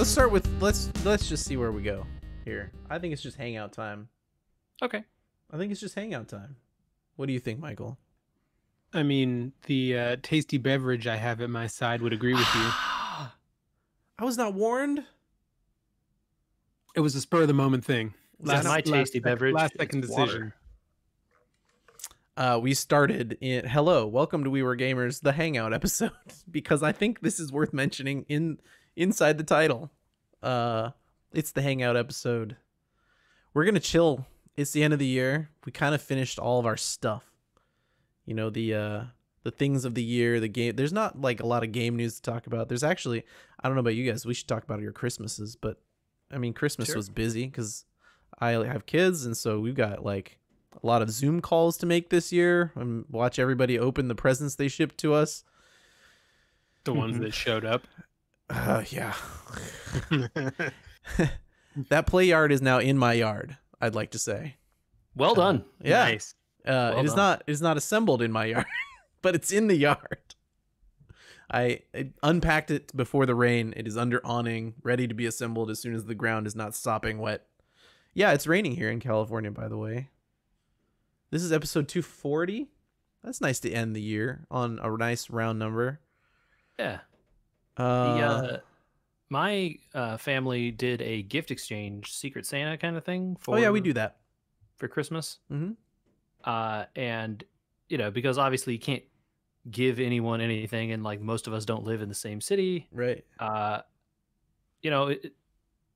Let's start with let's just see where we go here. I think it's just hangout time. Okay. I think it's just hangout time. What do you think, Michael? I mean, the tasty beverage I have at my side would agree with you. I was not warned. It was a spur of the moment thing. My tasty beverage. Last second it's decision. We started in hello, welcome to We Were Gamers, the hangout episode, because I think this is worth mentioning inside the title. It's the hangout episode. We're gonna chill. It's the end of the year. We kind of finished all of our stuff. You know, the things of the year, the game. There's not like a lot of game news to talk about. There's actually, I don't know about you guys. We should talk about your Christmases, but I mean, Christmas was busy because I have kids, and so we've got like a lot of Zoom calls to make this year and watch everybody open the presents they shipped to us. The ones that showed up. Yeah. That play yard is now in my yard, I'd like to say. Well done. Yeah. Nice. It is not assembled in my yard, but it's in the yard. I unpacked it before the rain. It is under awning, ready to be assembled as soon as the ground is not sopping wet. Yeah, it's raining here in California, by the way. This is episode 240. That's nice to end the year on a nice round number. Yeah. My family did a gift exchange, Secret Santa kind of thing. We do that for Christmas. Mm-hmm. And you know, because obviously you can't give anyone anything, and like most of us don't live in the same city, right? You know,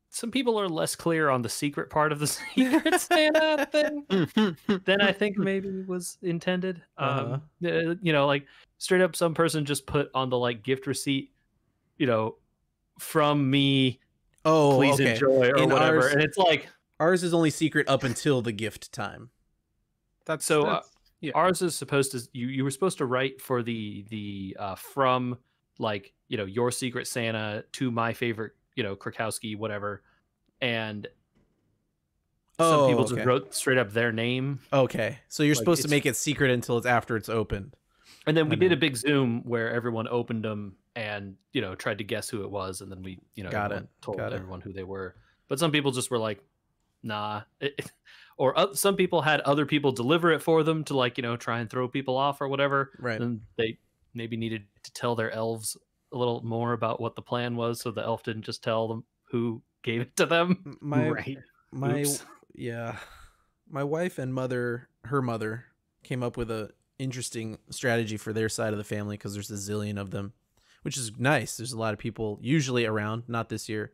some people are less clear on the secret part of the Secret Santa thing than I think maybe was intended. You know, like straight up, some person just put on the like gift receipt, you know, from me. Oh, please enjoy or whatever, and it's like ours is only secret up until the gift time. Yeah. Ours is supposed to. You were supposed to write for the from like, you know, your Secret Santa to my favorite, you know, Krakowski, whatever, and some people just wrote straight up their name. Okay, so you're supposed to make it secret until it's after it's opened. And then we did a big Zoom where everyone opened them and, you know, tried to guess who it was, and then we, you know, told everyone who they were. But some people just were like, nah. Or some people had other people deliver it for them to, like, you know, try and throw people off or whatever. Right. And they maybe needed to tell their elves a little more about what the plan was, so the elf didn't just tell them who gave it to them. My wife and her mother came up with a interesting strategy for their side of the family, because there's a zillion of them, which is nice. There's a lot of people usually around, not this year.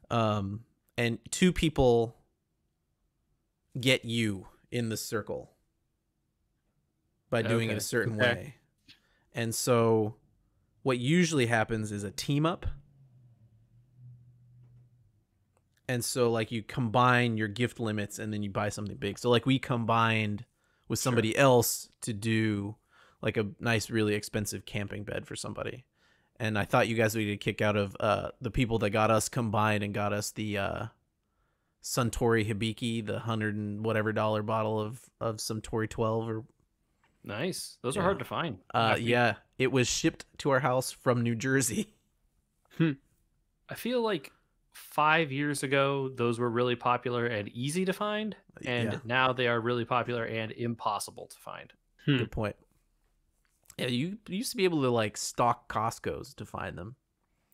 And two people get you in the circle by doing it a certain way. And so what usually happens is a team up. And so like you combine your gift limits and then you buy something big. So like we combined with somebody else to do like a nice, really expensive camping bed for somebody. And I thought you guys would get a kick out of the people that got us combined and got us the Suntory Hibiki, the $100 and whatever bottle of Suntory 12. Or nice. Those are hard to find. Yeah, it was shipped to our house from New Jersey. I feel like 5 years ago those were really popular and easy to find, and now they are really popular and impossible to find. Good point. Yeah, you used to be able to like stock Costco's to find them.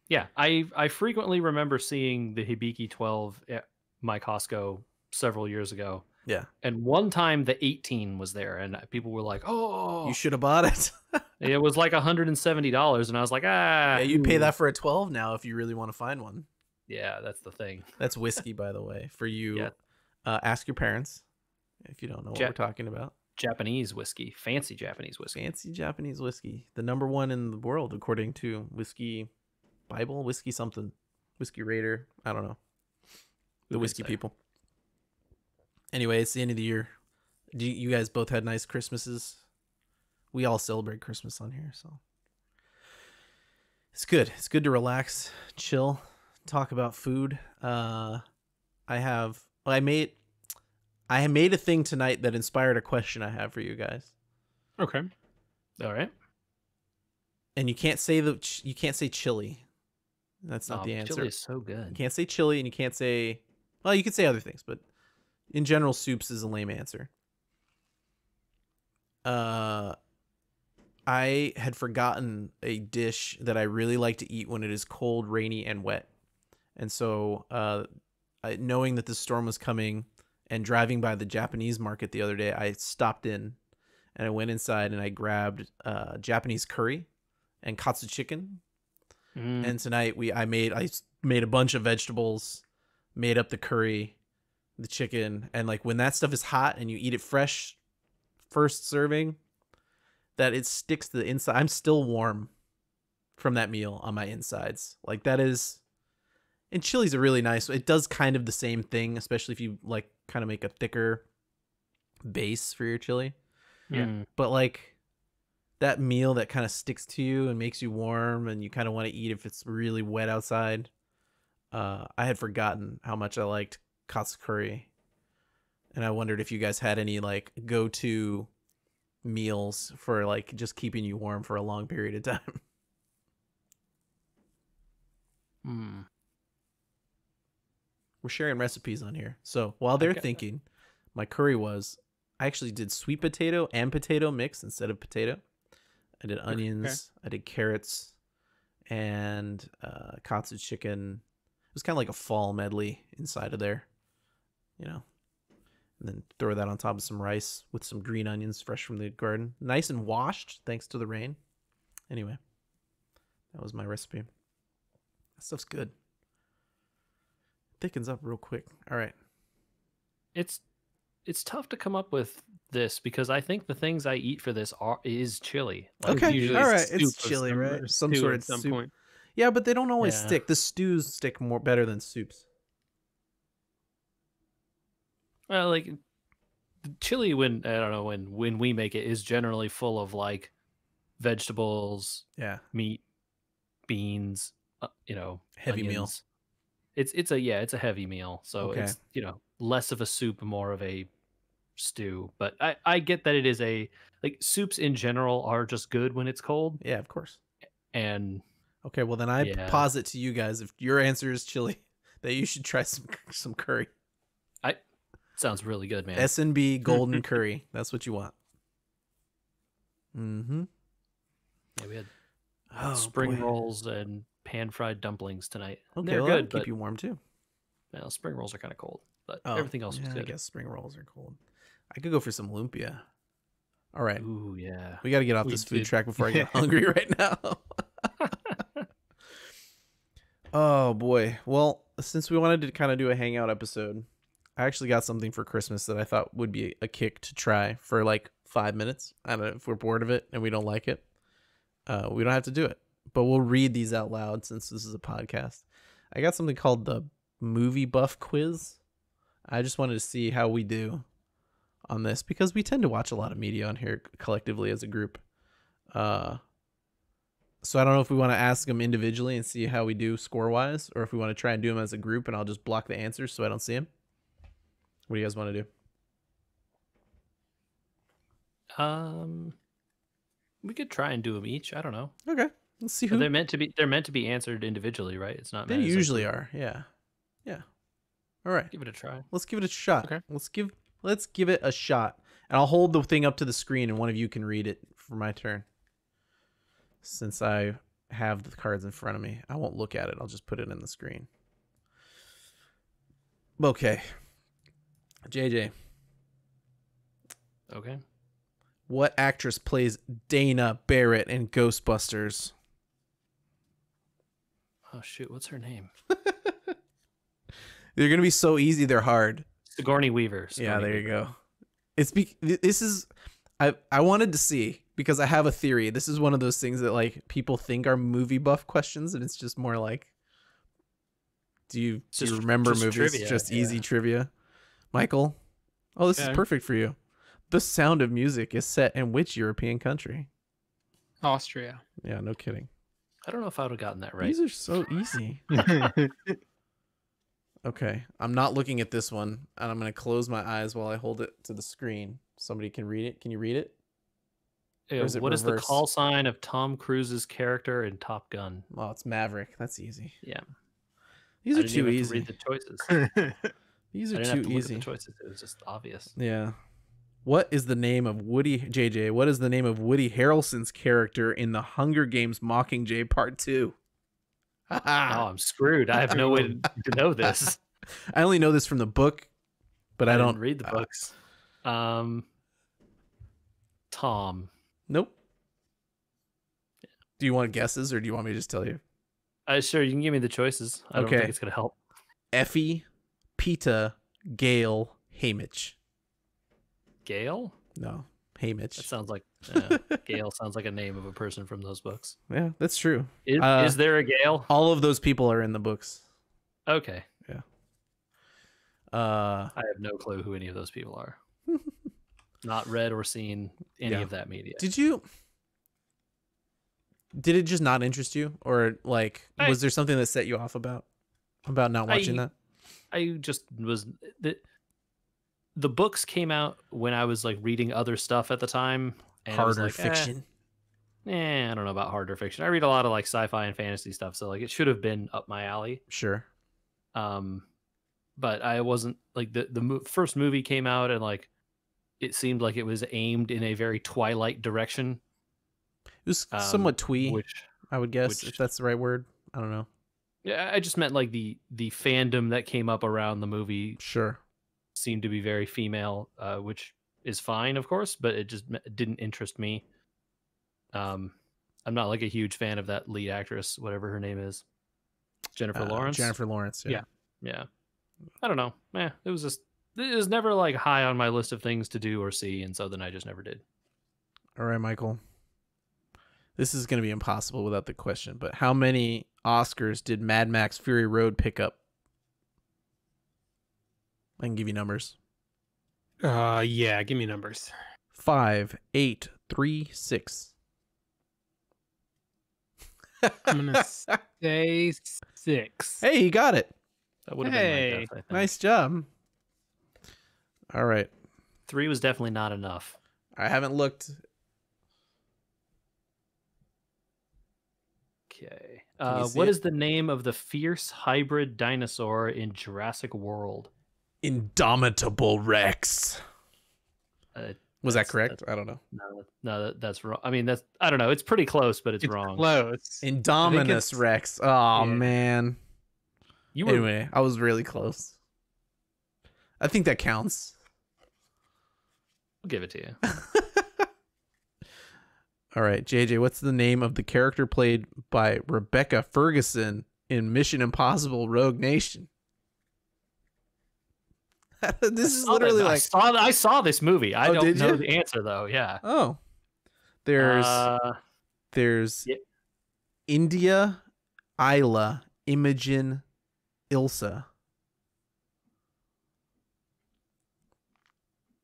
Yeah, I frequently remember seeing the Hibiki 12 at my Costco several years ago. Yeah. And one time the 18 was there and people were like, "Oh, you should have bought it." It was like $170 and I was like, Yeah, you'd pay that for a 12 now if you really want to find one. Yeah, that's the thing. That's whiskey, by the way, for you. Yeah. Ask your parents if you don't know what we're talking about. Japanese whiskey, fancy Japanese whiskey. Fancy Japanese whiskey. The #1 in the world, according to Whiskey Bible, Whiskey something, Whiskey Raider. I don't know. The whiskey people. Anyway, it's the end of the year. You guys both had nice Christmases. We all celebrate Christmas on here, so it's good. It's good to relax, chill, talk about food. I made a thing tonight that inspired a question I have for you guys. Okay. All right. And you can't say chili. That's not the answer. Chili is so You good. can't say chili, and you can't say. Well, you could say other things, but in general, soups is a lame answer. I had forgotten a dish that I really like to eat when it is cold, rainy, and wet. And so, knowing that the storm was coming and driving by the Japanese market the other day, I stopped in and I went inside and I grabbed Japanese curry and katsu chicken. And tonight I made a bunch of vegetables, made up the curry, the chicken, and like when that stuff is hot and you eat it fresh, first serving, that it sticks to the inside. I'm still warm from that meal on my insides. Like that is, and chili's a really nice. It does kind of the same thing, especially if you like kind of make a thicker base for your chili. Yeah. But like that meal that kind of sticks to you and makes you warm, and you kind of want to eat if it's really wet outside. I had forgotten how much I liked katsu curry, and I wondered if you guys had any like go-to meals for like just keeping you warm for a long period of time. We're sharing recipes on here. So while they're thinking, my curry was, I actually did sweet potato and potato mix instead of potato. I did onions, I did carrots, and katsu chicken. It was kind of like a fall medley inside of there, you know. And then throw that on top of some rice with some green onions fresh from the garden. Nice and washed, thanks to the rain. Anyway, that was my recipe. That stuff's good. Thickens up real quick. All right. It's tough to come up with this because I think the things I eat for this is chili. Like, okay, usually all right. It's soup chili, right? Some sort of soup. Point. Yeah, but they don't always stick. The stews stick more better than soups. Well, like chili, when I don't know when we make it, is generally full of like vegetables, meat, beans, heavy onions. meal. It's a heavy meal, so it's less of a soup, more of a stew. But I get that it is like soups in general are just good when it's cold. Yeah, of course. And okay, well then I posit to you guys, if your answer is chili, that you should try some curry. Sounds really good, man. S&B golden curry. That's what you want. Mm-hmm. Yeah, we had spring rolls and pan-fried dumplings tonight. Okay, they're well, good, keep you warm too. Well, spring rolls are kind of cold, but everything else was good. I guess spring rolls are cold. I could go for some lumpia. All right. Ooh, yeah. We got to get off this food track before I get hungry right now. Oh, boy. Well, since we wanted to kind of do a hangout episode, I actually got something for Christmas that I thought would be a kick to try for like 5 minutes. I don't know if we're bored of it and we don't like it. We don't have to do it, but we'll read these out loud since this is a podcast. I got something called the Movie Buff Quiz. I just wanted to see how we do on this because we tend to watch a lot of media on here collectively as a group. So I don't know if we want to ask them individually and see how we do score-wise, or if we want to try and do them as a group and I'll just block the answers so I don't see them. What do you guys want to do? We could try and do them each. I don't know. Okay, let's see who they're meant to be. They're meant to be answered individually, right? It's not. They usually are. Yeah. All right. Give it a try. Let's give it a shot. Okay. Let's give it a shot, and I'll hold the thing up to the screen, and one of you can read it for my turn. Since I have the cards in front of me, I won't look at it. I'll just put it in the screen. Okay. JJ. Okay. What actress plays Dana Barrett in Ghostbusters? Oh shoot, what's her name? They're gonna be so easy. They're hard. Sigourney Weaver. Yeah, there you go. This is. I wanted to see because I have a theory. This is one of those things that like people think are movie buff questions, and it's just more like, do you remember movies? Trivia, just easy trivia. Michael, this is perfect for you. The Sound of Music is set in which European country? Austria. Yeah, no kidding. I don't know if I would have gotten that right. These are so easy. Okay, I'm not looking at this one, and I'm going to close my eyes while I hold it to the screen. Somebody can read it. Can you read it? Or is it What is the reversed? call sign of Tom Cruise's character in Top Gun? Oh, it's Maverick. That's easy. Yeah. These I are didn't too even have easy. to read the choices. These I are didn't too have to look at easy. the choices. It was just obvious. Yeah. What is the name of Woody JJ? What is the name of Woody Harrelson's character in the Hunger Games Mockingjay Part 2? Oh, I'm screwed. I have no way to know this. I only know this from the book, but I don't didn't read the books. Tom. Nope. Do you want guesses or do you want me to just tell you? Sure, you can give me the choices. I don't think it's gonna help. Effie, Peta, Gale, Haymitch. Gale? No, Haymitch. That sounds like Gale sounds like a name of a person from those books. Yeah, that's true. Is there a Gale? All of those people are in the books. Okay. Yeah. I have no clue who any of those people are. Not read or seen any of that media. Did it just not interest you, or like was there something that set you off about not watching that? I just was the books came out when I was like reading other stuff at the time. And Harder fiction. I don't know about harder fiction. I read a lot of like sci-fi and fantasy stuff, so like it should have been up my alley. Sure. But I wasn't like the first movie came out and like it seemed like it was aimed in a very Twilight direction. It was somewhat twee, I would guess, if that's the right word. I don't know. Yeah, I just meant like the fandom that came up around the movie. Sure. Seemed to be very female, which is fine, of course, but it just didn't interest me. I'm not like a huge fan of that lead actress, whatever her name is, Jennifer Lawrence. Jennifer Lawrence. Yeah. I don't know. It was never like high on my list of things to do or see, and so then I just never did. All right, Michael. This is going to be impossible without the question, but how many Oscars did Mad Max Fury Road pick up? I can give you numbers. Yeah, give me numbers. 5, 8, 3, 6. I'm gonna say 6. Hey, you got it. That would have been my guess, I think. Nice job. All right. 3 was definitely not enough. I haven't looked. Okay. What is the name of the fierce hybrid dinosaur in Jurassic World? Indomitable Rex. Was that correct? I don't know. No, that's wrong. I mean, I don't know. It's pretty close, but it's wrong. Close. Indominus Rex. Oh, man. You Anyway, I was really close. I think that counts. I'll give it to you. All right, JJ, what's the name of the character played by Rebecca Ferguson in Mission Impossible Rogue Nation? This is literally like I saw this movie. I don't know you? the answer though. Yeah. Oh. There's India, Isla, Imogen, Ilsa.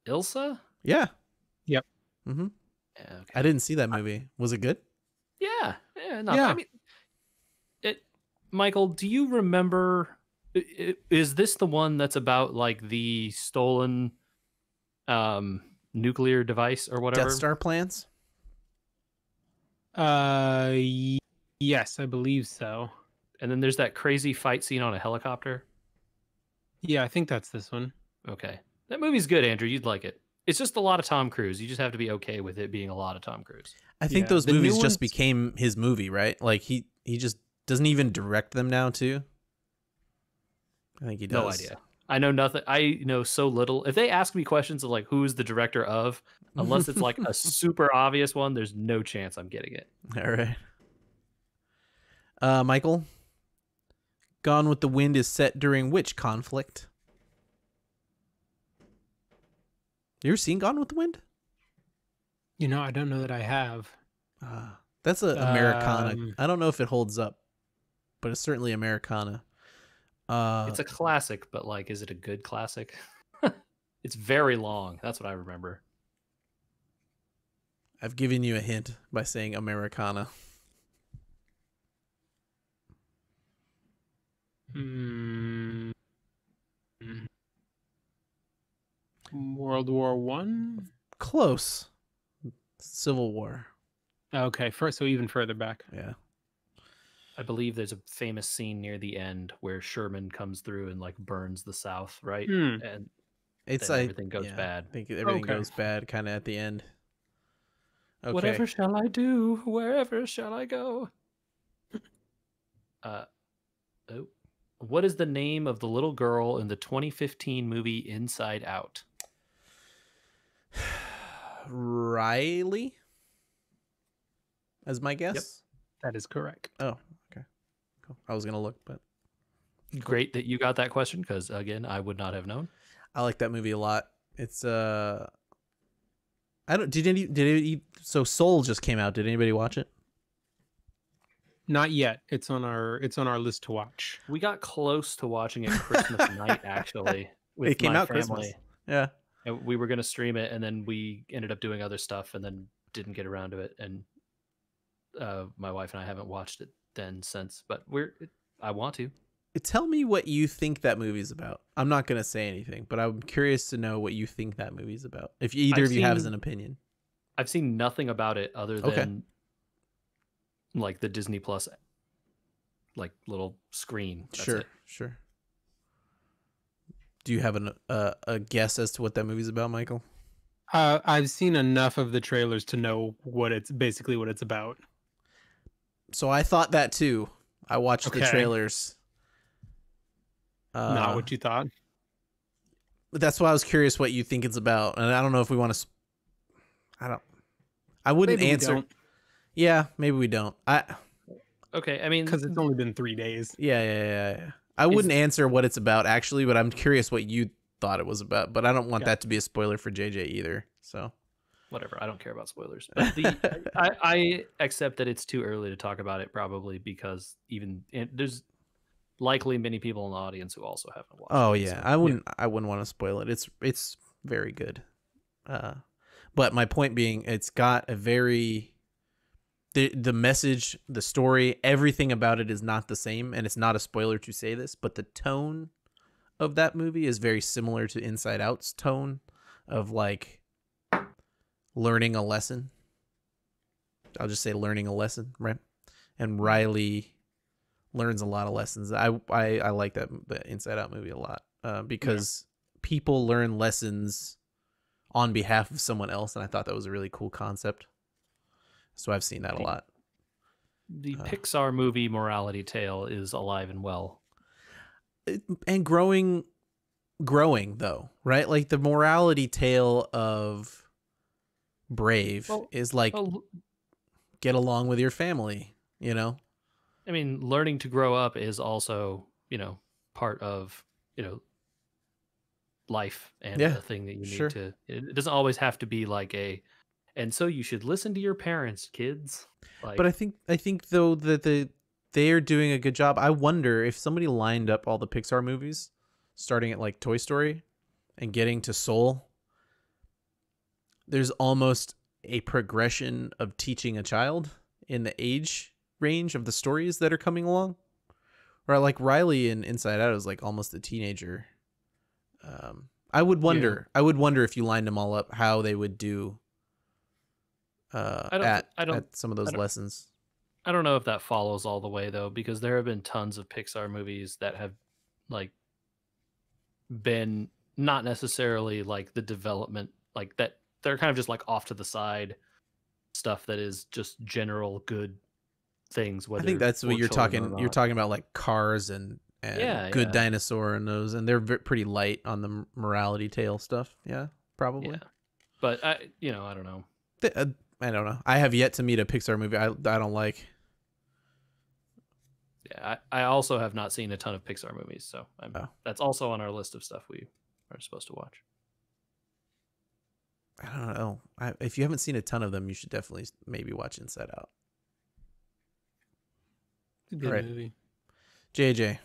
Ilsa? Yeah. Yep. Mm-hmm. Yeah, okay. I didn't see that movie. Was it good? Yeah. I mean, Michael, do you remember? Is this the one that's about like the stolen nuclear device or whatever? Death Star plans? Yes, I believe so. And then there's that crazy fight scene on a helicopter. Yeah, I think that's this one. Okay. That movie's good, Andrew. You'd like it. It's just a lot of Tom Cruise. You just have to be okay with it being a lot of Tom Cruise. I think those movies just became his movie, right? Like he just doesn't even direct them now too. I think he does. No idea. I know nothing. I know so little. If they ask me questions of like who's the director of, unless it's like a super obvious one, there's no chance I'm getting it. All right. Michael, Gone with the Wind is set during which conflict? You ever seen Gone with the Wind? I don't know that I have. That's a Americana. I don't know if it holds up, but it's certainly Americana. It's a classic, but like, is it a good classic? It's very long. That's what I remember. I've given you a hint by saying Americana. World War One? Close. Civil War. Okay, so even further back. Yeah. I believe there's a famous scene near the end where Sherman comes through and like burns the South, right? And It's then like everything goes bad. I think everything goes bad kind of at the end. Okay. Whatever shall I do? Wherever shall I go? What is the name of the little girl in the 2015 movie Inside Out? Riley? As my guess? Yep, that is correct. Oh, okay. Cool. I was going to look, but Great that you got that question, because again, I would not have known. I like that movie a lot. It's I don't so Soul just came out. Did anybody watch it? Not yet. It's on our list to watch. We got close to watching it Christmas night, actually. With It came my out family. Christmas. Yeah. And we were going to stream it, and then we ended up doing other stuff and then didn't get around to it. And my wife and I haven't watched it then since, but I want to. Tell me what you think that movie's about. I'm not going to say anything, but I'm curious to know what you think that movie's about. If either of you has an opinion. I've seen nothing about it other than like the Disney Plus like little screen. That's it. Sure. Do you have a guess as to what that movie's about, Michael? I've seen enough of the trailers to know what it's about. So I thought that too. I watched the trailers. Not what you thought. But that's why I was curious what you think it's about, and I don't know if we want to. I wouldn't answer. Yeah, maybe we don't. Okay, I mean, because it's only been 3 days. Yeah. I wouldn't answer what it's about actually, but I'm curious what you thought it was about. But I don't want that to be a spoiler for JJ either. So whatever. I don't care about spoilers. But I accept that it's too early to talk about it, probably because there's likely many people in the audience who also haven't watched. Oh it, yeah, so. I wouldn't want to spoil it. It's very good. But my point being, it's got a very the message, the story, everything about it is not the same, and it's not a spoiler to say this, but the tone of that movie is very similar to Inside Out's tone of like learning a lesson. I'll just say learning a lesson, right? And Riley learns a lot of lessons. I like the Inside Out movie a lot because people learn lessons on behalf of someone else, and I thought that was a really cool concept. So I've seen that a lot. The Pixar movie morality tale is alive and well. And growing though, right? Like the morality tale of Brave is like get along with your family, you know? I mean, learning to grow up is also, part of, life and a thing that you need to. It doesn't always have to be like and so you should listen to your parents, kids. But I think though that they are doing a good job. I wonder if somebody lined up all the Pixar movies, starting at like Toy Story and getting to Soul, there's almost a progression of teaching a child in the age range of the stories that are coming along. Right, like Riley in Inside Out is like almost a teenager. I would wonder if you lined them all up how they would do at some of those lessons. I don't know if that follows all the way though, because there have been tons of Pixar movies that have like been not necessarily like the development like that. They're kind of just like off to the side stuff that is just general good things. I think that's what you're talking. You're talking about like Cars and Good Dinosaur and those, and they're pretty light on the morality tale stuff. Yeah, probably. Yeah. But I don't know. I don't know. I have yet to meet a Pixar movie I don't like. Yeah, I also have not seen a ton of Pixar movies, so that's also on our list of stuff we are supposed to watch. I don't know. If you haven't seen a ton of them, you should definitely maybe watch Inside Out. Good movie. JJ.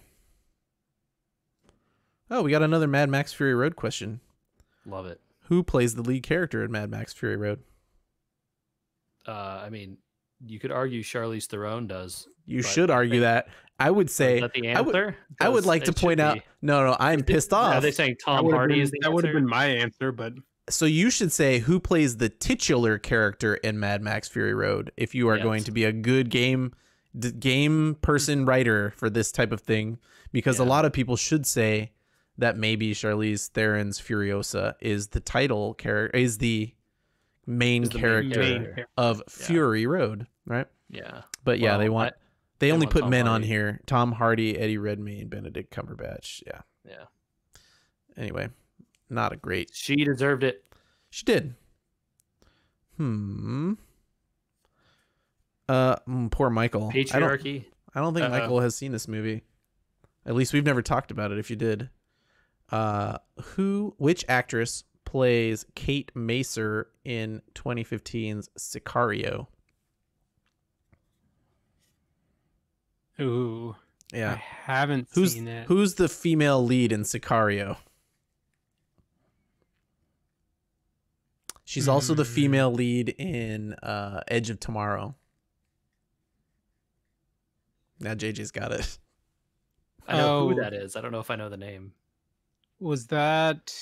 Oh, we got another Mad Max Fury Road question. Love it. Who plays the lead character in Mad Max Fury Road? I mean, you could argue Charlize Theron does. You should argue that. I would say. Is that the answer? I would like to point out. No, I'm pissed off. Are they saying Tom Hardy is the answer? That would have been my answer, but So you should say who plays the titular character in Mad Max Fury Road if you are going to be a good game person writer for this type of thing, because a lot of people should say that maybe Charlize Theron's Furiosa is the title character, is the main character of Fury Road, right? Yeah. But yeah, they only put Tom men Hardy on here: Tom Hardy, Eddie Redmayne, Benedict Cumberbatch. Yeah. Yeah. Anyway, not a great. She deserved it. She did. Poor Michael. Patriarchy. I don't think Michael has seen this movie. At least we've never talked about it. If you did, which actress plays Kate Macer in 2015's Sicario? Ooh, yeah, I haven't seen it. Who's the female lead in Sicario? She's also the female lead in Edge of Tomorrow. Now JJ's got it. I know who that is. I don't know if I know the name. Was that?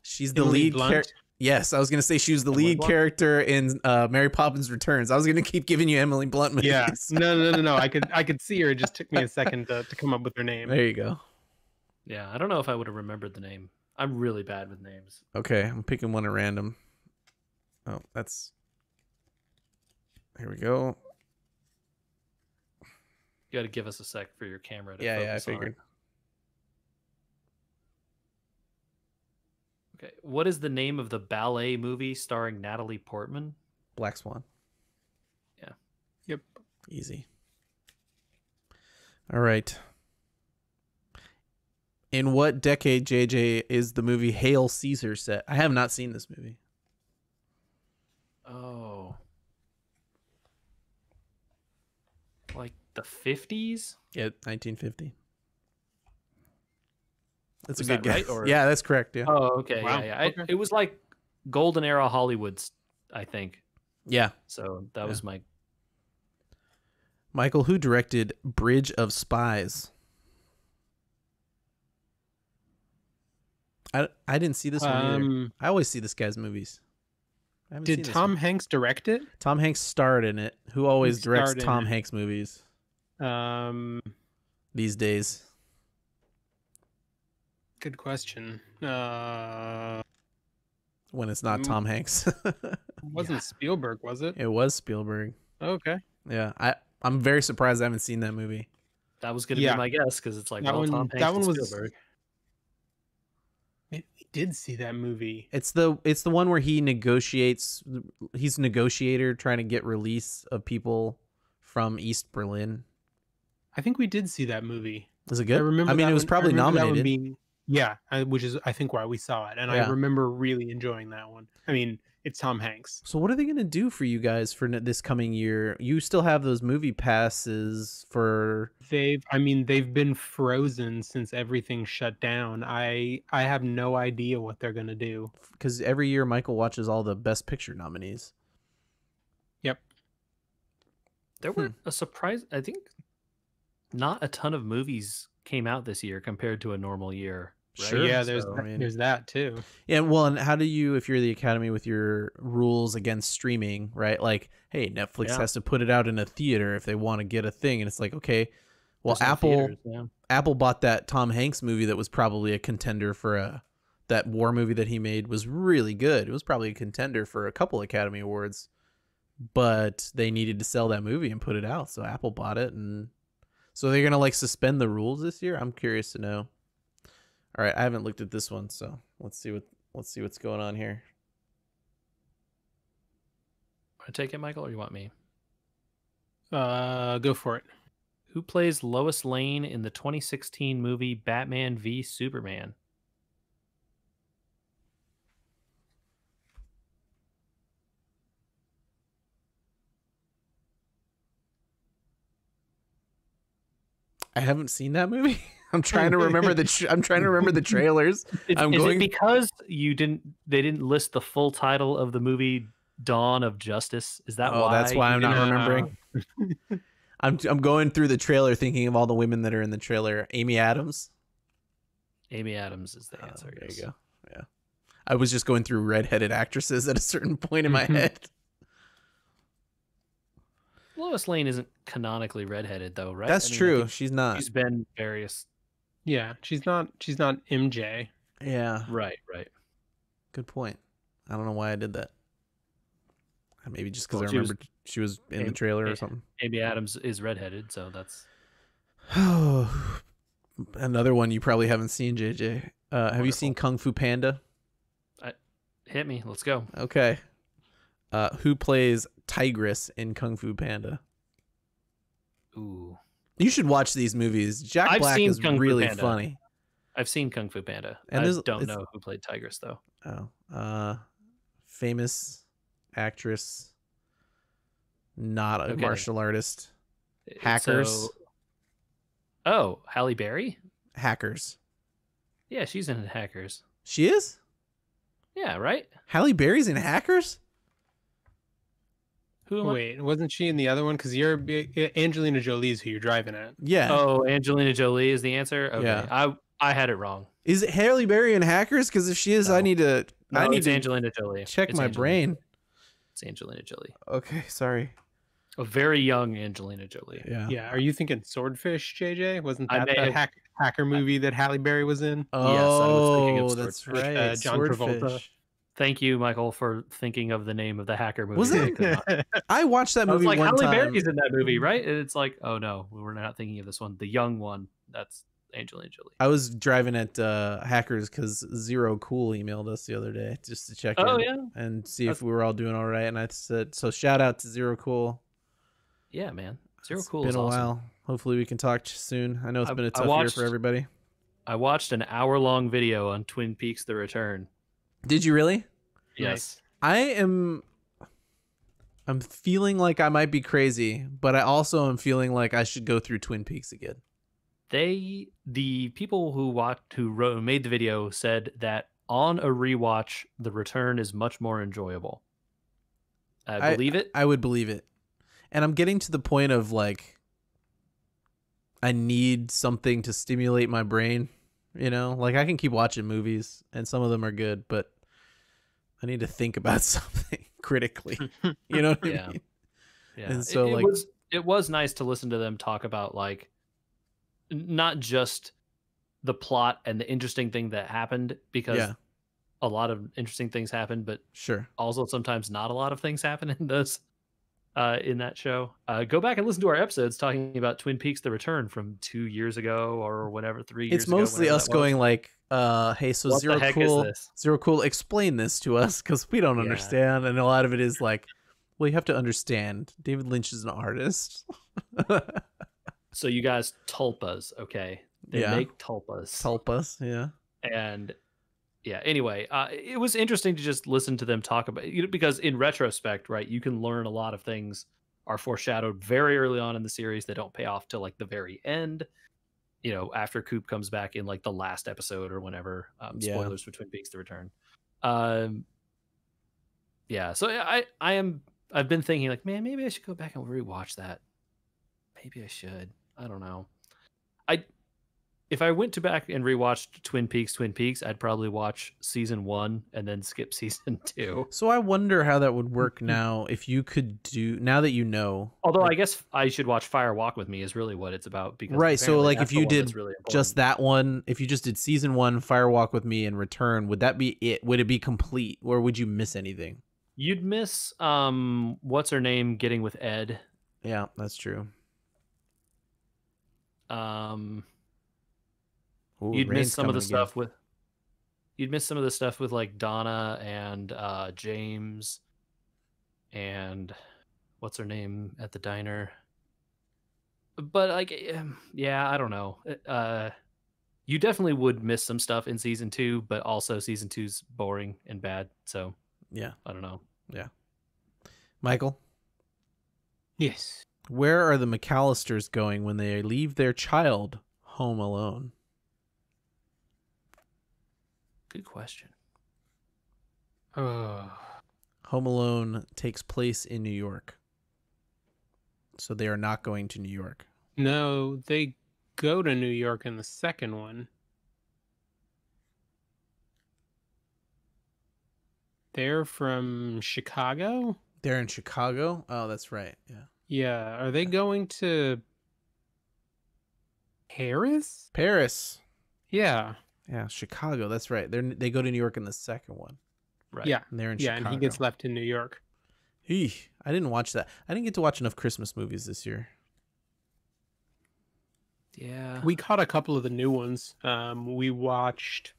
She's the lead character. Yes, I was going to say she was the lead character in Mary Poppins Returns. I was going to keep giving you Emily Blunt movies. Yeah. No. I could see her. It just took me a second to come up with her name. There you go. Yeah, I don't know if I would have remembered the name. I'm really bad with names. Okay, I'm picking one at random. Oh, here we go. You got to give us a sec for your camera to focus focus I figured. Okay, what is the name of the ballet movie starring Natalie Portman? Black Swan. Yeah. Yep. Easy. All right. In what decade, JJ, is the movie Hail Caesar set? I have not seen this movie. Oh. Like the 50s? Yeah, 1950. That's Was a good that guess. right, or- Yeah, that's correct. Yeah. Oh, okay. Wow. Yeah. Okay. It was like Golden Era Hollywood, I think. Yeah. So that was my... Michael, who directed Bridge of Spies? I didn't see this one either. I always see this guy's movies. Did Tom Hanks direct it? Tom Hanks starred in it. Who always directs Tom Hanks movies? These days. Good question. When it's not Tom Hanks. Wasn't Spielberg, was it? It was Spielberg. Okay. Yeah, I'm very surprised I haven't seen that movie. That was going to be my guess, because it's like, Tom Hanks and Spielberg. I did see that movie. It's the one where he negotiates. He's a negotiator trying to get release of people from East Berlin. I think we did see that movie. Was it good? I mean, it was probably nominated. Which is I think why we saw it, and I remember really enjoying that one. I mean, it's Tom Hanks. So what are they going to do for you guys for this coming year? You still have those movie passes for... They've been frozen since everything shut down. I have no idea what they're going to do. Because every year Michael watches all the Best Picture nominees. Yep. There were a surprise. I think not a ton of movies came out this year compared to a normal year. Right? Sure. Yeah, there's that too. Yeah, well, and how do you, if you're the Academy with your rules against streaming, right? Like, hey, Netflix has to put it out in a theater if they want to get a thing, and it's like, okay, well, Apple bought that Tom Hanks movie that was probably a contender for that war movie that he made was really good. It was probably a contender for a couple Academy Awards, but they needed to sell that movie and put it out, so Apple bought it, and so they're gonna like suspend the rules this year. I'm curious to know. All right, I haven't looked at this one, so let's see what's going on here. Want to take it, Michael, or you want me? Go for it. Who plays Lois Lane in the 2016 movie Batman v Superman? I haven't seen that movie. I'm trying to remember the trailers. Is it because they didn't list the full title of the movie Dawn of Justice? Is that why? Oh, that's why I'm not remembering. I'm going through the trailer thinking of all the women that are in the trailer. Amy Adams. Amy Adams is the answer. There you go. Yeah. I was just going through redheaded actresses at a certain point in my head. Lois Lane isn't canonically redheaded though, right? That's true. She's not. She's been various. Yeah, she's not MJ. Yeah. Right. Good point. I don't know why I did that. Maybe just because Well, I remembered she was in the trailer or something. Amy Adams is redheaded, so that's another one you probably haven't seen, JJ. Have you seen Kung Fu Panda? Hit me. Let's go. Okay. Who plays Tigress in Kung Fu Panda? Ooh. You should watch these movies. Jack Black is really funny. I've seen Kung Fu Panda. And I don't know who played Tigress though. Oh. Famous actress, not a martial artist. Hackers. Halle Berry? Hackers. Yeah, she's in Hackers. She is? Yeah, right? Halle Berry's in Hackers? Wait, wasn't she in the other one? Because you're Angelina Jolie is who you're driving at. Yeah. Oh, Angelina Jolie is the answer? Okay. Yeah. I had it wrong. Is it Halle Berry in Hackers? Because if she is, no. I need to Angelina Jolie. Check my brain. It's Angelina Jolie. Okay, sorry. A very young Angelina Jolie. Yeah. Are you thinking Swordfish, JJ? Wasn't that the hacker movie that Halle Berry was in? Oh, yes, I was thinking of Swordfish. That's right. John Travolta. Thank you, Michael, for thinking of the name of the hacker movie. Was it? I watched that movie one Halle time. Berry's in that movie, right? And it's like, oh no, we're not thinking of this one. The young one. That's Angelina Jolie. I was driving at Hackers because Zero Cool emailed us the other day just to check in and see if we were all doing all right. And I said, so shout out to Zero Cool. Yeah, man. Zero Cool is awesome. It's been a while. Hopefully we can talk soon. I know it's been a tough year for everybody. I watched an hour-long video on Twin Peaks: The Return. Did you really? Yes. I'm feeling like I might be crazy, but I also am feeling like I should go through Twin Peaks again. The people who made the video said that on a rewatch, The Return is much more enjoyable. I believe it. I would believe it. And I'm getting to the point of like, I need something to stimulate my brain, you know, like I can keep watching movies and some of them are good, but I need to think about something critically. You know what I mean? Yeah. And so it was nice to listen to them talk about like not just the plot and the interesting thing that happened, because a lot of interesting things happen, but also sometimes not a lot of things happen in those in that show. Go back and listen to our episodes talking about Twin Peaks: The Return from 2 years ago or whatever, 3 years ago. It's mostly us going like, hey, so what Zero Cool, explain this to us because we don't understand. And a lot of it is like, well, you have to understand, David Lynch is an artist. So you guys tulpas, okay? They make tulpas. Tulpas, yeah. And anyway, it was interesting to just listen to them talk about it, because in retrospect, right, you can learn a lot of things are foreshadowed very early on in the series that don't pay off till like the very end. You know, after Coop comes back in like the last episode or whenever. Spoilers for Twin Peaks: The Return. So I've been thinking like, man, maybe I should go back and rewatch that. Maybe I should. I don't know. If I went back and rewatched Twin Peaks, I'd probably watch season 1 and then skip season 2. So I wonder how that would work now if you could do, now that you know. Although I guess I should watch Fire Walk with Me is really what it's about. Because right, so like if you did just that one, if you just did season 1, Fire Walk with Me and Return, would that be it? Would it be complete or would you miss anything? You'd miss what's her name getting with Ed. Yeah, that's true. You'd miss some of the stuff with like Donna and James and what's her name at the diner. But like, I don't know. You definitely would miss some stuff in season 2, but also season 2's boring and bad. So yeah, I don't know. Yeah. Michael? Yes. Where are the McAllisters going when they leave their child home alone? Good question. Home Alone takes place in New York. So they are not going to New York. No, they go to New York in the second one. They're from Chicago. They're in Chicago. Oh, that's right. Yeah. Yeah. Are they going to Paris? Paris. Yeah. Yeah, Chicago. That's right. They go to New York in the second one. Right. Yeah. And they're in Yeah, Chicago. and he gets left in New York. Eesh, I didn't watch that. I didn't get to watch enough Christmas movies this year. Yeah. We caught a couple of the new ones. We watched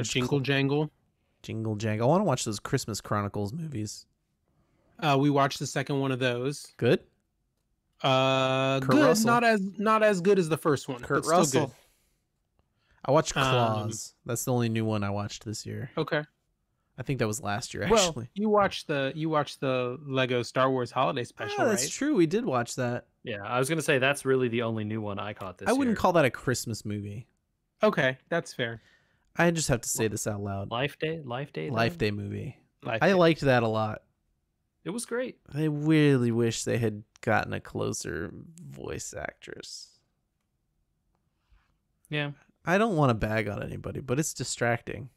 Jingle Jangle. Jingle Jangle. I want to watch those Christmas Chronicles movies. We watched the second one of those. Good. Good. Russell. Not as good as the first one. Kurt but still Russell. good. I watched Claws. That's the only new one I watched this year. Okay. I think that was last year, actually. Well, you watched the Lego Star Wars Holiday Special, That's right? true. We did watch that. Yeah, I was gonna say that's really the only new one I caught this year. I wouldn't call that a Christmas movie. Okay, that's fair. I just have to say this out loud. Life Day. Life Day movie. Life I Day. liked that a lot. It was great. I really wish they had gotten a closer voice actress. Yeah. I don't want to bag on anybody, but it's distracting.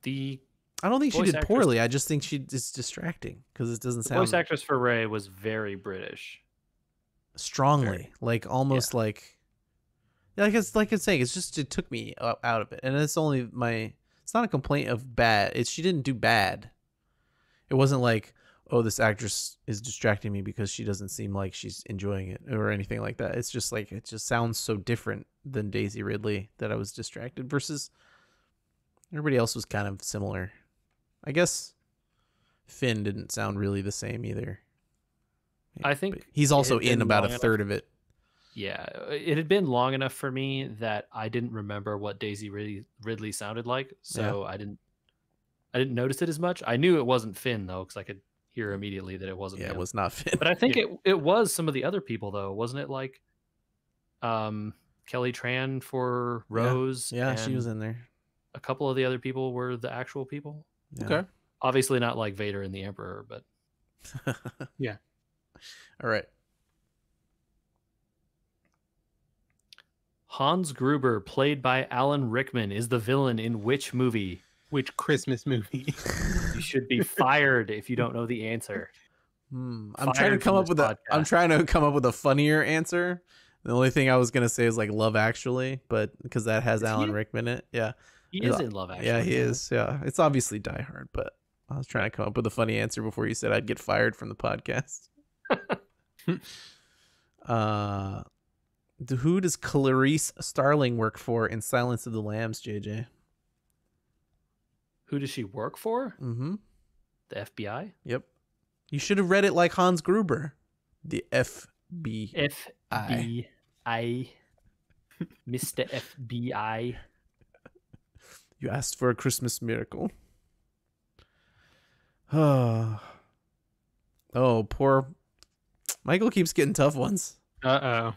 The I don't think she voice did actress- poorly. I just think it's distracting because it doesn't sound voice actress for Ray was very British. strongly, like almost like it's like it's saying. It's just it took me out of it, and it's only my. It's not a complaint of bad. It's she didn't do bad. It wasn't like, oh, this actress is distracting me because she doesn't seem like she's enjoying it or anything like that. It's just like it just sounds so different than Daisy Ridley that I was distracted versus everybody else was kind of similar. I guess Finn didn't sound really the same either. I think But he's also it had in been about a long third of it. Yeah, it had been long enough for me that I didn't remember what Daisy Ridley sounded like, so I didn't notice it as much. I knew it wasn't Finn though, because I could hear immediately that it wasn't. Yeah, him. it was not Finn. But I think it was some of the other people though, wasn't it? Like, Kelly Tran for Rose. Yeah, she and was in there. A couple of the other people were the actual people. Yeah. Okay. Obviously not like Vader and the Emperor, but Yeah. All right. Hans Gruber, played by Alan Rickman, is the villain in which movie? Which Christmas movie? You should be fired if you don't know the answer. I'm trying to Fired come from up with this I'm podcast. trying to come up with a funnier answer. The only thing I was gonna say is like Love Actually, but because that has Is he Alan in- Rickman in it. Yeah. He is in Love Actually. Yeah, he is. Yeah. It's obviously Die Hard, but I was trying to come up with a funny answer before you said I'd get fired from the podcast. Who does Clarice Starling work for in Silence of the Lambs, JJ? Who does she work for? Mm-hmm. The FBI? Yep. You should have read it like Hans Gruber. The FBI. FBI. Mr. FBI. You asked for a Christmas miracle. Oh, poor Michael keeps getting tough ones. Uh-oh.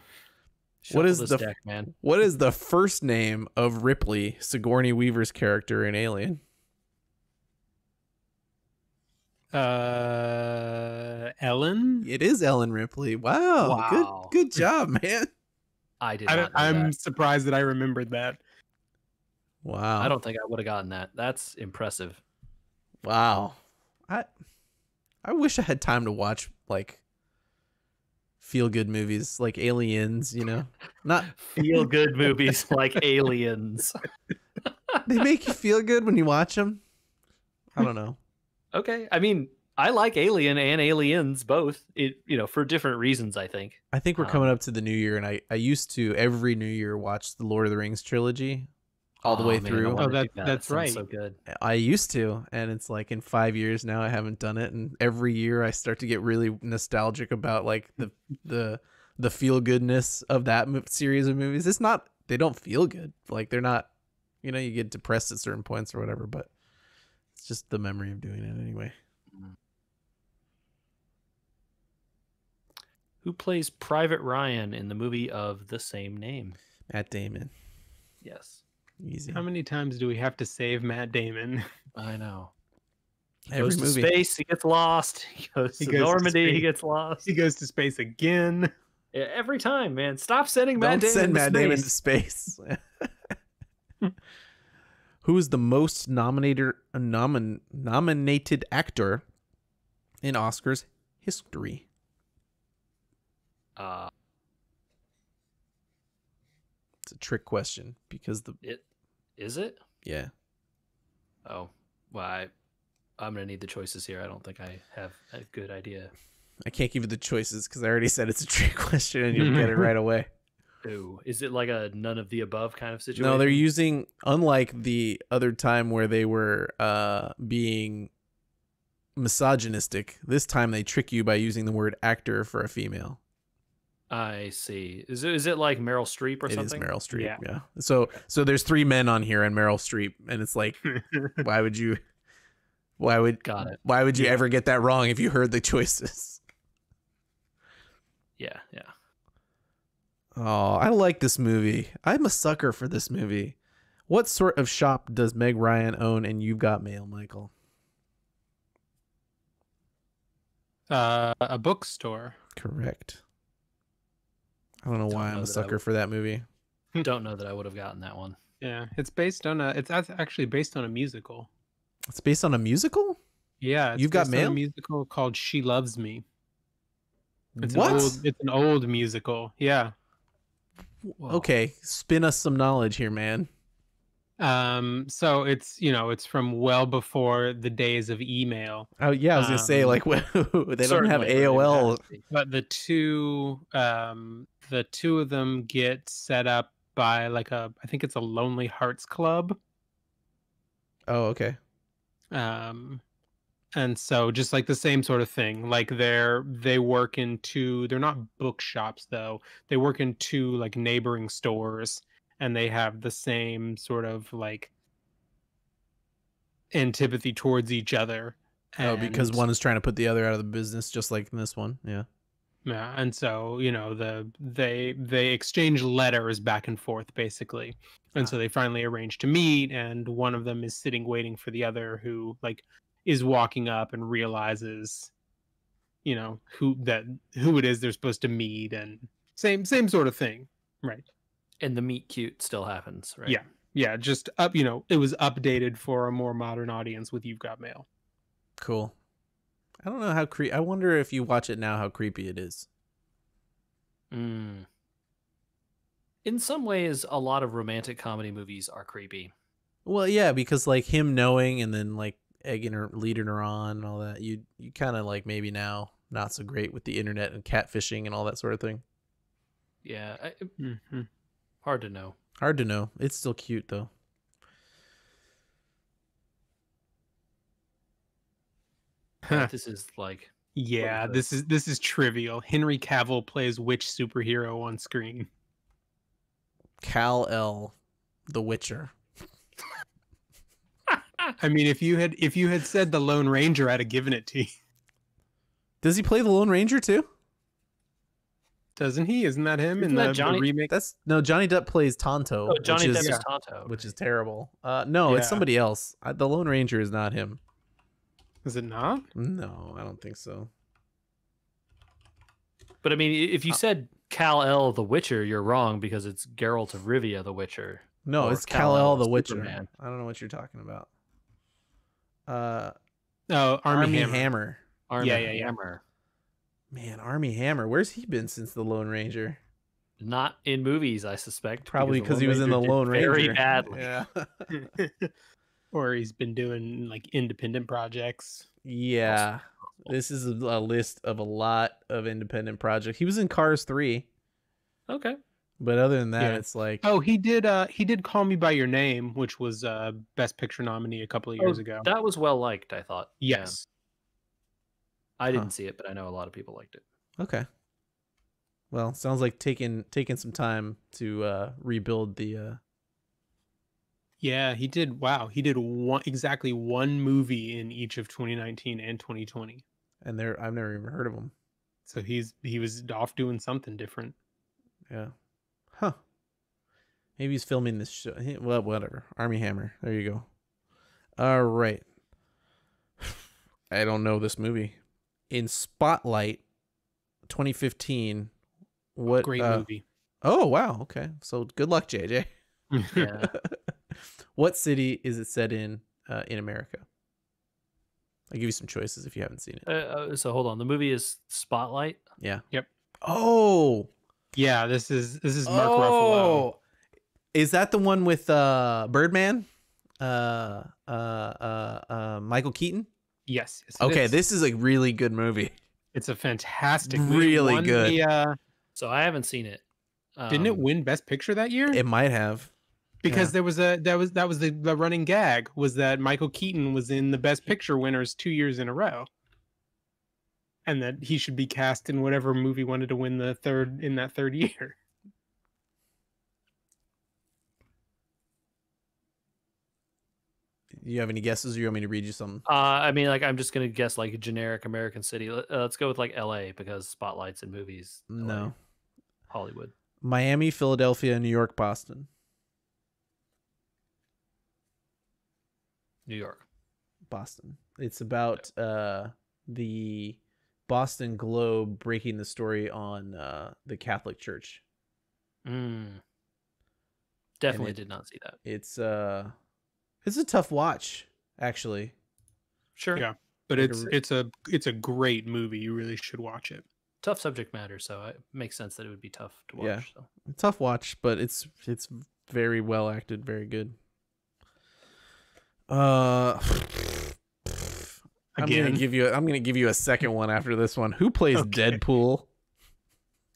Shuffle is this the- deck, man? What is the first name of Ripley, Sigourney Weaver's character in Alien? Ellen? It is Ellen Ripley. Wow. Wow. Good job, man. I did not know I'm that. surprised that I remembered that. Wow. I don't think I would have gotten that. That's impressive. Wow. I wish I had time to watch like feel good movies like Aliens, you know. Not Feel good movies like Aliens. they make you feel good when you watch them. I don't know. Okay. I mean, I like Alien and Aliens both. For different reasons, I think. I think we're coming up to the new year, and I used to every new year watch the Lord of the Rings trilogy all the way man, I through. wanna Oh, do that. that's That sounds right. So good. I used to, and it's like in 5 years now I haven't done it, and every year I start to get really nostalgic about like the feel goodness of that series of movies. It's not they don't feel good, like they're not, you get depressed at certain points or whatever, but it's just the memory of doing it anyway. Who plays Private Ryan in the movie of the same name? Matt Damon, Yes, easy. How many times do we have to save Matt Damon? I know. He Every goes movie. to space, he gets lost. He goes He to goes to Normandy, he space. gets lost. He goes to space again. Yeah, every time, man. Stop sending Matt Don't Damon send to Matt Damon to space. space. Who is the most nominated actor in Oscars history? It's a trick question because is it? Yeah. Oh, well, I'm gonna need the choices here. I don't think I have a good idea. I can't give you the choices because I already said it's a trick question and you'll get it right away. Ooh, is it like a none of the above kind of situation? No, they're using, unlike the other time where they were being misogynistic, this time they trick you by using the word actor for a female. I see. Is it like Meryl Streep or something? It is Meryl Streep, Yeah. So there's 3 men on here and Meryl Streep, and it's like, why would you ever get that wrong if you heard the choices? Yeah. Oh, I like this movie. I'm a sucker for this movie. What sort of shop does Meg Ryan own in You've Got Mail, Michael? A bookstore. Correct. I don't know why I'm a sucker for that movie. Don't know that I would have gotten that one. Yeah, it's actually based on a musical. It's based on a musical? Yeah, You've Got Mail? A musical called She Loves Me. It's what? It's an old musical. Yeah. Whoa. Okay, spin us some knowledge here, man. So it's from well before the days of email. Oh yeah, I was gonna say like they don't have AOL. But the two of them get set up by I think it's a Lonely Hearts Club. Oh, okay. And so just like the same sort of thing, like they work in they're not bookshops though. They work in 2 like neighboring stores, and they have the same sort of like antipathy towards each other. Because one is trying to put the other out of the business, just like in this one. Yeah. Yeah, and so they exchange letters back and forth basically, and so they finally arrange to meet, and one of them is sitting waiting for the other, who is walking up and realizes, who it is they're supposed to meet, and same sort of thing, right? And the meet cute still happens, right? Yeah, just up. It was updated for a more modern audience with You've Got Mail. Cool. I don't know how I wonder if you watch it now how creepy it is. In some ways, a lot of romantic comedy movies are creepy. Well, yeah, because like him knowing and then like egging her, leading her on and all that, you kind of like maybe now not so great with the internet and catfishing and all that sort of thing. Yeah. Hard to know. Hard to know. It's still cute though. This is like this is trivial. Henry Cavill plays which superhero on screen? Kal-El, The Witcher. I mean, if you had said the Lone Ranger, I'd have given it to you. Does he play the Lone Ranger too? Doesn't he? Isn't that him in the remake? Johnny Depp plays Tonto. Oh, Johnny Depp is Tonto, which is terrible. No, it's somebody else. The Lone Ranger is not him. Is it not? No, I don't think so. But I mean, if you said Kal-El the Witcher, you're wrong because it's Geralt of Rivia the Witcher. No, it's Kal-El the Witcher. I don't know what you're talking about. Armie Hammer. Armie Hammer. Man, Armie Hammer. Where's he been since the Lone Ranger? Not in movies, I suspect. Probably because he was in the Lone Ranger. Very badly. Yeah. Or he's been doing like independent projects. Yeah. This is a list of a lot of independent projects. He was in Cars 3. Okay. But other than that, it's like... Oh, he did Call Me By Your Name, which was Best Picture nominee a couple of years ago. That was well liked, I thought. Yes. Yeah. I didn't see it, but I know a lot of people liked it. Okay. Well, sounds like taking some time to rebuild the... Yeah, he did. Wow, he did exactly one movie in each of 2019 and 2020. And I've never even heard of him. So he was off doing something different. Yeah. Huh. Maybe he's filming this show. Well, whatever. Armie Hammer. There you go. All right. I don't know this movie. In Spotlight, 2015. What great movie. Oh, wow. Okay. So good luck, JJ. Yeah. What city is it set in America? I'll give you some choices if you haven't seen it. So hold on. The movie is Spotlight. Yeah. Yep. Oh. Yeah, this is Mark Ruffalo. Is that the one with Birdman? Michael Keaton? Yes. Okay, is. this is a really good movie. It's a fantastic movie. Really good. So I haven't seen it. Didn't it win Best Picture that year? It might have. Because that was the running gag was that Michael Keaton was in the Best Picture winners 2 years in a row, and that he should be cast in whatever movie wanted to win the third in that third year. You have any guesses, or you want me to read you something? I mean, like, I'm just gonna guess like a generic American city. Let's go with like L.A. because spotlights in movies. No. LA, Hollywood, Miami, Philadelphia, New York, Boston. New York. Boston. It's about the Boston Globe breaking the story on the Catholic Church. Definitely did not see that. It's a tough watch, actually. Sure. Yeah, but it's a great movie. You really should watch it. Tough subject matter, so it makes sense that it would be tough to watch. Yeah. So. Tough watch, but it's very well acted, very good. I'm gonna give you a second one after this one. Who plays Deadpool?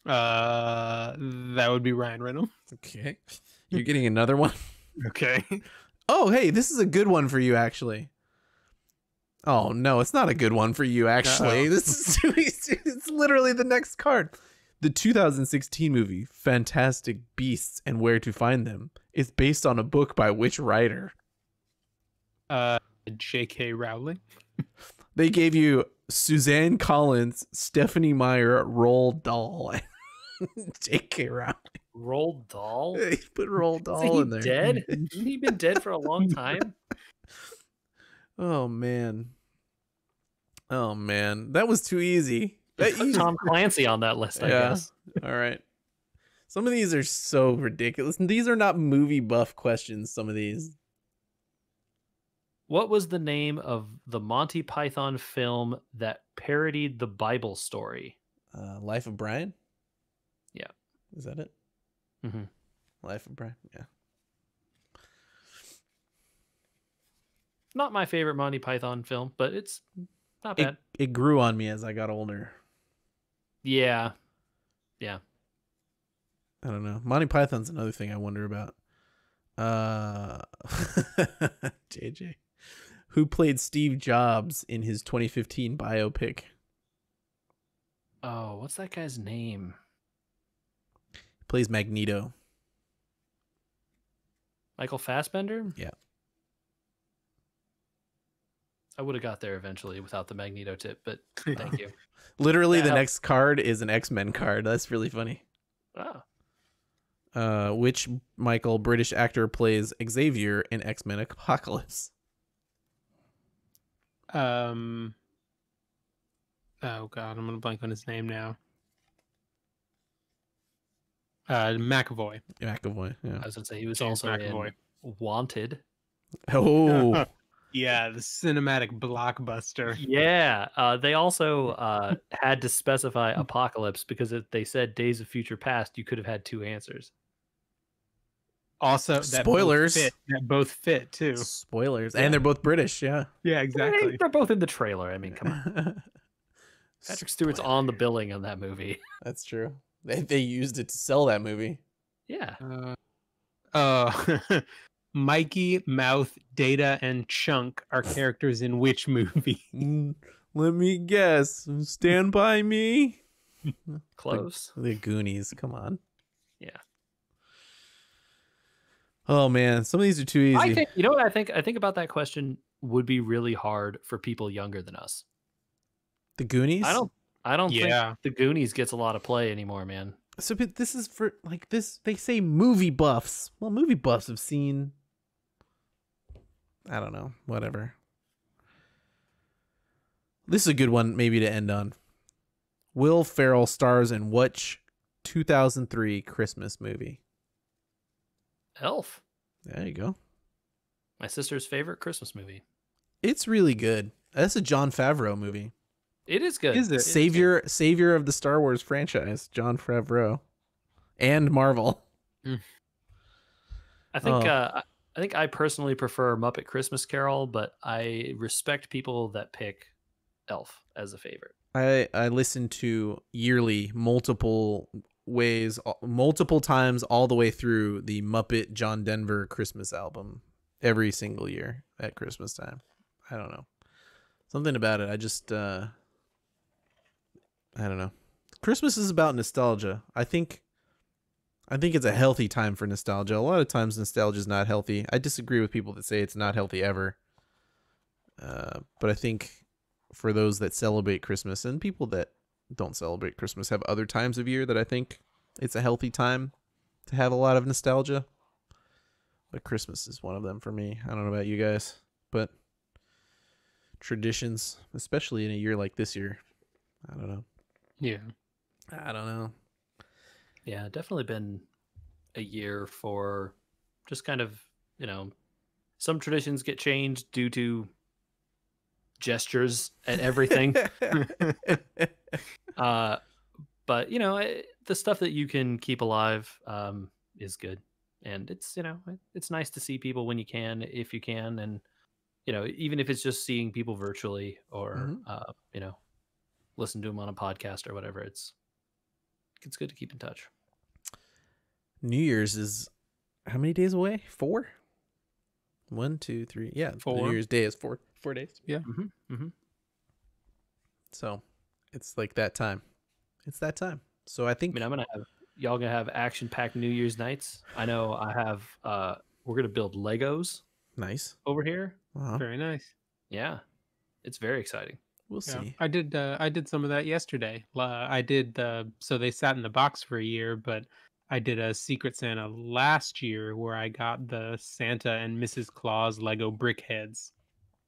That would be Ryan Reynolds. Okay. You're getting another one? Okay. Oh, hey, this is a good one for you, actually. Oh, no, it's not a good one for you, actually. This is it's literally the next card. The 2016 movie, Fantastic Beasts and Where to Find Them, is based on a book by which writer? J.K. Rowling. They gave you Suzanne Collins, Stephanie Meyer, Roald Dahl, and J.K. Rowling. Roald Dahl? They put Roald Dahl in there. Dead? Hasn't he been dead for a long time? Oh man. That was too easy. Tom Clancy on that list, I guess. All right. Some of these are so ridiculous. These are not movie buff questions, some of these. What was the name of the Monty Python film that parodied the Bible story? Life of Brian? Yeah. Is that it? Mm-hmm. Life of Brian? Yeah. Not my favorite Monty Python film, but it's not bad. It grew on me as I got older. Yeah. I don't know. Monty Python's another thing I wonder about. JJ. Who played Steve Jobs in his 2015 biopic? Oh, what's that guy's name? He plays Magneto. Michael Fassbender? Yeah. I would have got there eventually without the Magneto tip, but thank you. Literally, the next card is an X-Men card. That's really funny. Oh. Which British actor plays Xavier in X-Men Apocalypse? Oh god, I'm gonna blank on his name now. McAvoy. McAvoy. Yeah. I was gonna say he was James also McAvoy. in Wanted. Oh. Yeah, the cinematic blockbuster. Yeah, they also had to specify Apocalypse because if they said Days of Future Past, you could have had two answers. Also, that spoilers. Both fit too. Spoilers, Yeah. and they're both British. Yeah. Yeah, exactly. They're both in the trailer. I mean, come on. Patrick Stewart's on the billing on that movie. That's true. They used it to sell that movie. Yeah. Mikey, Mouth, Data, and Chunk are characters in which movie? Let me guess. Stand By Me? Close. The Goonies. Come on. Yeah. Oh, man. Some of these are too easy. I think, you know what I think? I think about that question would be really hard for people younger than us. The Goonies? I don't think the Goonies gets a lot of play anymore, man. So but this is for like this. They say movie buffs. Well, movie buffs have seen. I don't know. Whatever. This is a good one, maybe to end on. Will Ferrell stars in which 2003 Christmas movie? Elf. There you go. My sister's favorite Christmas movie. It's really good. That's a Jon Favreau movie. It is good. Is it? Savior of the Star Wars franchise, Jon Favreau, and Marvel. I think I personally prefer Muppet Christmas Carol, but I respect people that pick Elf as a favorite. I listen to yearly multiple times all the way through the Muppet John Denver Christmas album every single year at Christmas time. I don't know. Something about it. I just I don't know. Christmas is about nostalgia. I think it's a healthy time for nostalgia. A lot of times nostalgia is not healthy. I disagree with people that say it's not healthy ever. But I think for those that celebrate Christmas and people that don't celebrate Christmas have other times of year that I think it's a healthy time to have a lot of nostalgia. But Christmas is one of them for me. I don't know about you guys, but traditions, especially in a year like this year, I don't know. Yeah. I don't know. Yeah, definitely been a year for just kind of, some traditions get changed due to gestures and everything. But, the stuff that you can keep alive is good. And it's, it's nice to see people when you can, if you can. And, even if it's just seeing people virtually or, listen to them on a podcast or whatever, it's good to keep in touch. New Year's is how many days away? 4? 1, 2, 3. Yeah, 4. New Year's Day is 4 days. Yeah. Mm-hmm. Mm-hmm. So it's like that time. It's that time. So I think y'all gonna have action-packed New Year's nights. I know I have. We're gonna build Legos. Nice over here. Uh-huh. Very nice. Yeah, it's very exciting. We'll see. I did some of that yesterday. So they sat in the box for a year, but I did a Secret Santa last year where I got the Santa and Mrs. Claus Lego brick heads.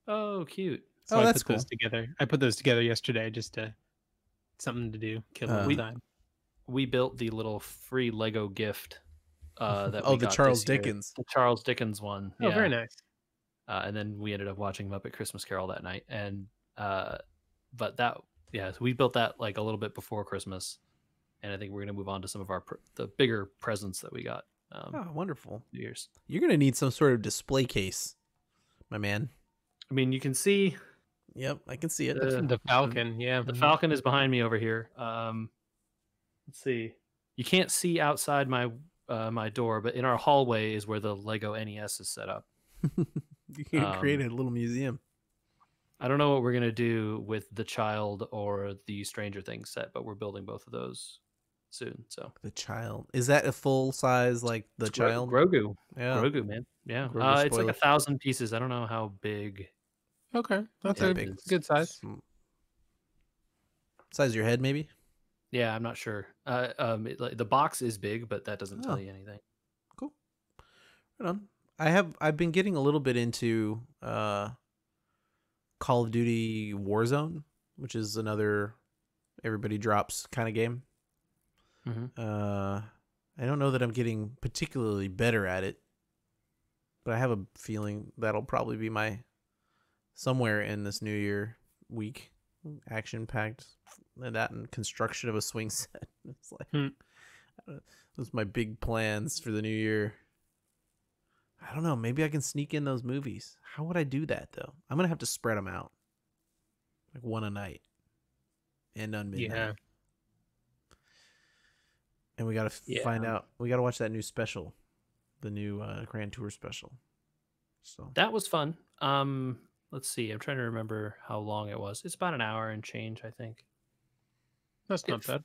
Oh, cute. So I that's put those together. I put those together yesterday just to something to do, kill the time. We built the little free Lego gift that we the got Charles this year. Dickens. The Charles Dickens one. Oh, very nice. And then we ended up watching Muppet Christmas Carol that night. And so we built that like a little bit before Christmas. And I think we're going to move on to some of the bigger presents that we got. Wonderful. New Year's. You're going to need some sort of display case, my man. I mean, you can see. Yep, I can see it. The Falcon, yeah. The Falcon is behind me over here. Let's see. You can't see outside my my door, but in our hallway is where the Lego NES is set up. You can create a little museum. I don't know what we're going to do with the Child or the Stranger Things set, but we're building both of those soon. So the Child, is that a full size like the Child? Grogu. Yeah, Grogu, man. Yeah, it's like 1,000 pieces. I don't know how big. Okay, that's a good size. Size of your head, maybe. Yeah, I'm not sure. The box is big, but that doesn't tell you anything. Cool. Right on. I've been getting a little bit into Call of Duty Warzone, which is another everybody drops kind of game. Mm-hmm. I don't know that I'm getting particularly better at it, but I have a feeling that'll probably be my somewhere in this New Year week. Action packed, that and construction of a swing set. It's like those are my big plans for the new year. I don't know. Maybe I can sneak in those movies. How would I do that though? I'm gonna have to spread them out, like one a night, and on midnight. Yeah. And we gotta find out. We gotta watch that new special, the new Grand Tour special. So that was fun. Let's see. I'm trying to remember how long it was. It's about an hour and change, I think. That's not bad.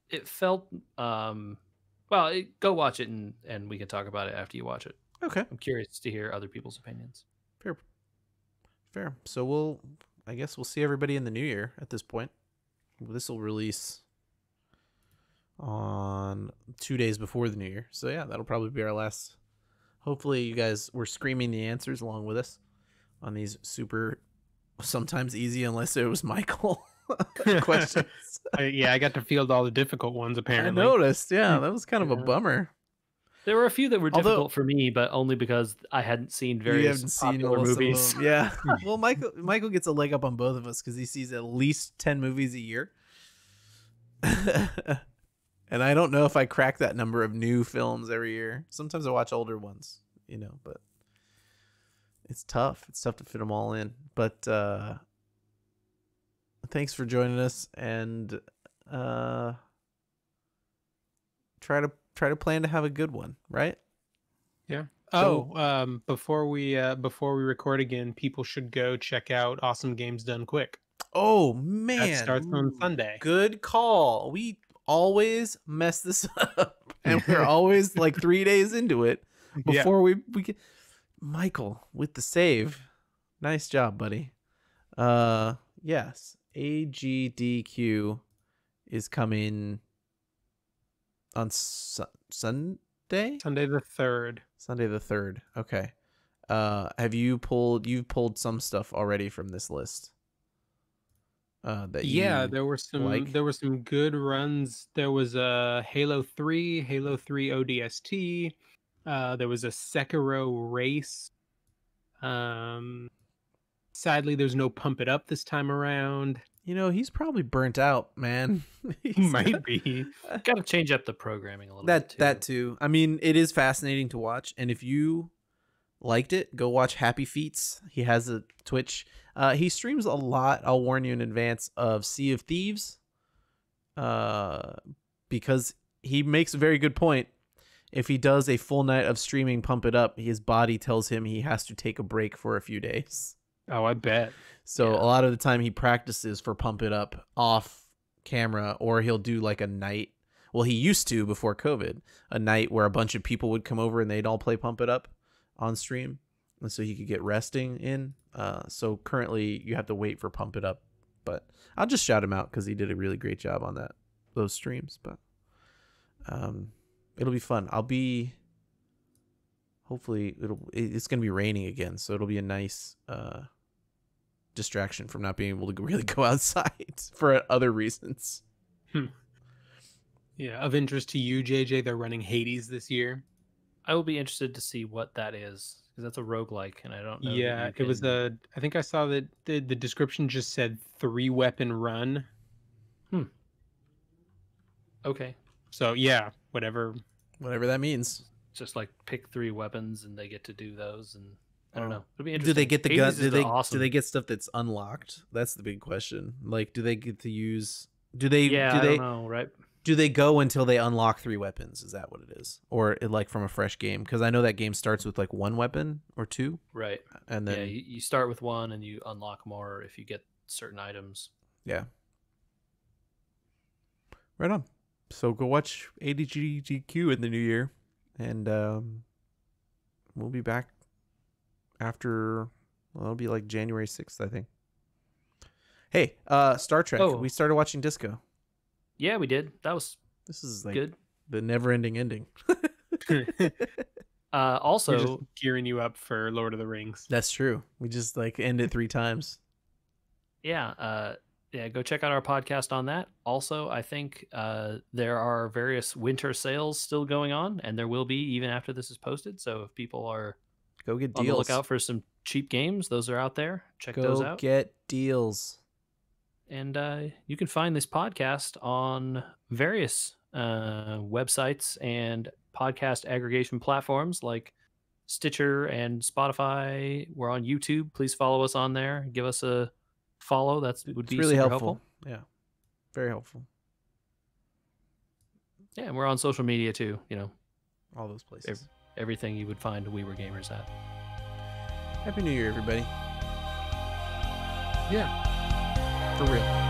It felt go watch it and we can talk about it after you watch it. Okay. I'm curious to hear other people's opinions. Fair. So I guess we'll see everybody in the new year at this point. This will release on 2 days before the new year. So yeah, that'll probably be our last. Hopefully you guys were screaming the answers along with us on these super, sometimes easy, unless it was Michael questions. I got to field all the difficult ones, apparently. I noticed. Yeah, that was kind of a bummer. There were a few that were Although- difficult for me, but only because I hadn't seen You various haven't seen popular most movies. of them. Yeah. Well, Michael gets a leg up on both of us because he sees at least 10 movies a year. And I don't know if I crack that number of new films every year. Sometimes I watch older ones, but it's tough. It's tough to fit them all in. But thanks for joining us, and try to plan to have a good one, right? Yeah. So- Before we record again, people should go check out Awesome Games Done Quick. Oh man, That starts on Sunday. Good call. We always mess this up, and we're always like 3 days into it before we get Michael with the save. Nice job, buddy. Yes, AGDQ is coming on Sunday the 3rd. Sunday the 3rd. Okay. You've pulled some stuff already from this list? There were some good runs. There was a Halo 3 ODST. There was a Sekiro race. Sadly, there's no Pump It Up this time around. He's probably burnt out, man. Might be. Got to change up the programming a little bit. That too. I mean, it is fascinating to watch, and if you liked it, go watch Happy Feats. He has a Twitch. He streams a lot, I'll warn you in advance, of Sea of Thieves, because he makes a very good point. If he does a full night of streaming Pump It Up, his body tells him he has to take a break for a few days. Oh, I bet. So a lot of the time he practices for Pump It Up off camera, or he'll do like a night. Well, he used to before COVID, a night where a bunch of people would come over and they'd all play Pump It Up on stream, and so he could get resting in. So currently you have to wait for Pump It Up, but I'll just shout him out because he did a really great job on those streams. But it'll be fun. Hopefully it's gonna be raining again, so it'll be a nice distraction from not being able to really go outside for other reasons. Yeah, of interest to you, JJ, they're running Hades this year. I will be interested to see what that is, because that's a roguelike, and I don't know. Yeah, it was I think I saw that the description just said 3-weapon run. Okay. So yeah, whatever that means. Just like pick 3 weapons and they get to do those, and I don't know. It'll be interesting. Do they get the gun? Awesome. Do they get stuff that's unlocked? That's the big question. Like, do they get to use? Do they? Yeah, do they, I don't know, right? Do they go until they unlock 3 weapons? Is that what it is, or like from a fresh game? Because I know that game starts with like 1 weapon or 2, right? And then you start with 1 and you unlock more if you get certain items. Yeah. Right on. So go watch ADGQ in the new year, and we'll be back after. Well, it'll be like January 6th, I think. Hey, Star Trek. Oh. We started watching Disco. Yeah, we did. That was This is like good. the never-ending ending. Also, We're just gearing you up for Lord of the Rings. That's true. We just like end it 3 times. yeah, go check out our podcast on that. Also, I think there are various winter sales still going on, and there will be even after this is posted. So if people are Go get on deals. the lookout for some cheap games, those are out there. Check those out. Get deals. And you can find this podcast on various websites and podcast aggregation platforms like Stitcher and Spotify. We're on YouTube. Please follow us on there. Give us a follow. That would be really super helpful. Yeah, very helpful. Yeah, and we're on social media too. All those places. Everything you would find We Were Gamers at. Happy New Year, everybody. Yeah. For real.